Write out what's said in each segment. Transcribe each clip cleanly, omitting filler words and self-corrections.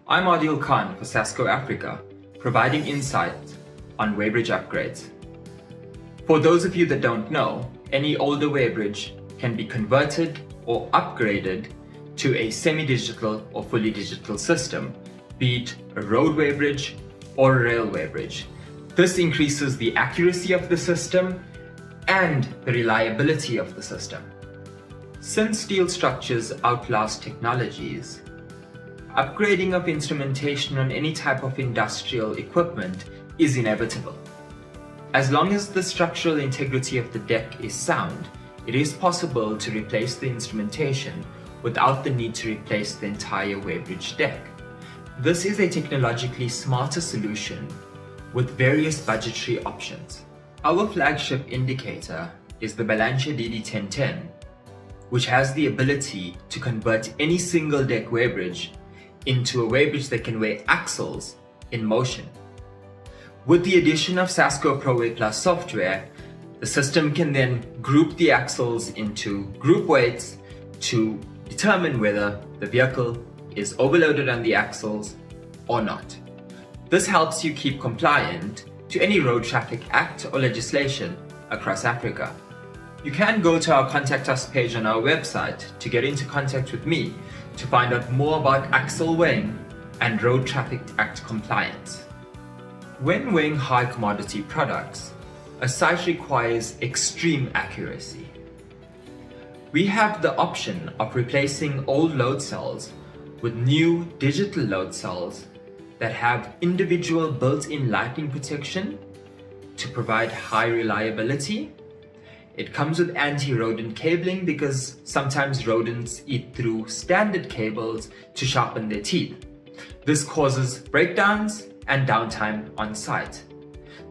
I'm Adil Khan for Sasco Africa, providing insight on weighbridge upgrades. For those of you that don't know, any older weighbridge can be converted or upgraded to a semi-digital or fully digital system, be it a road weighbridge or a rail weighbridge. This increases the accuracy of the system and the reliability of the system. Since steel structures outlast technologies, upgrading of instrumentation on any type of industrial equipment is inevitable. As long as the structural integrity of the deck is sound, it is possible to replace the instrumentation without the need to replace the entire weighbridge deck. This is a technologically smarter solution with various budgetary options. Our flagship indicator is the Balance DD1010, which has the ability to convert any single deck weighbridge into a weighbridge that can weigh axles in motion. With the addition of Sasco ProWeigh Plus software, the system can then group the axles into group weights to determine whether the vehicle is overloaded on the axles or not. This helps you keep compliant to any Road Traffic Act or legislation across Africa. You can go to our Contact Us page on our website to get into contact with me to find out more about axle weighing and Road Traffic Act compliance. When weighing high commodity products, a site requires extreme accuracy. We have the option of replacing old load cells with new digital load cells that have individual built-in lightning protection to provide high reliability. It comes with anti-rodent cabling because sometimes rodents eat through standard cables to sharpen their teeth. This causes breakdowns and downtime on site.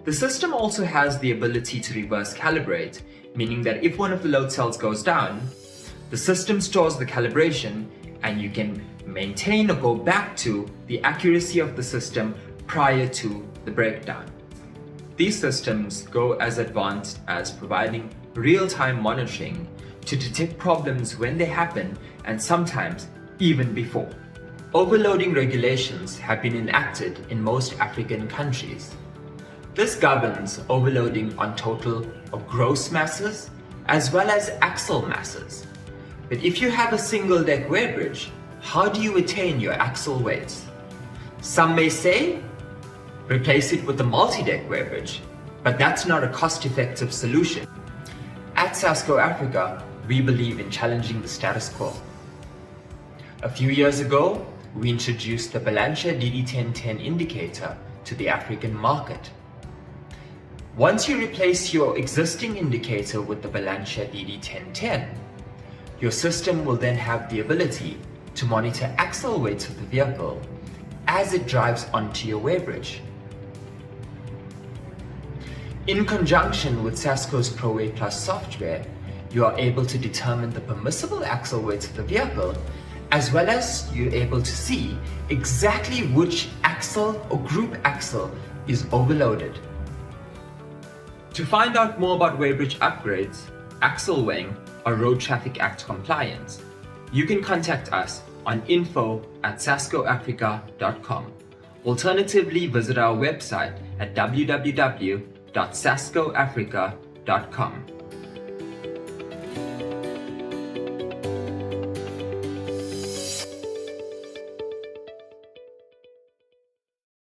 The system also has the ability to reverse calibrate, meaning that if one of the load cells goes down, the system stores the calibration and you can maintain or go back to the accuracy of the system prior to the breakdown. These systems go as advanced as providing real-time monitoring to detect problems when they happen and sometimes even before. Overloading regulations have been enacted in most African countries. This governs overloading on total of gross masses as well as axle masses. But if you have a single deck weighbridge, how do you attain your axle weights? Some may say, replace it with a multi-deck weighbridge, but that's not a cost-effective solution. At Sasco Africa, we believe in challenging the status quo. A few years ago, we introduced the Balance DD1010 indicator to the African market. Once you replace your existing indicator with the Balance DD1010, your system will then have the ability to monitor axle weights of the vehicle as it drives onto your weighbridge. In conjunction with Sasco's ProWeigh Plus software, you are able to determine the permissible axle weights of the vehicle, as well as you're able to see exactly which axle or group axle is overloaded. To find out more about weighbridge upgrades, axle weighing, or Road Traffic Act compliance, you can contact us on info@sascoafrica.com. Alternatively, visit our website at www.sascoafrica.com.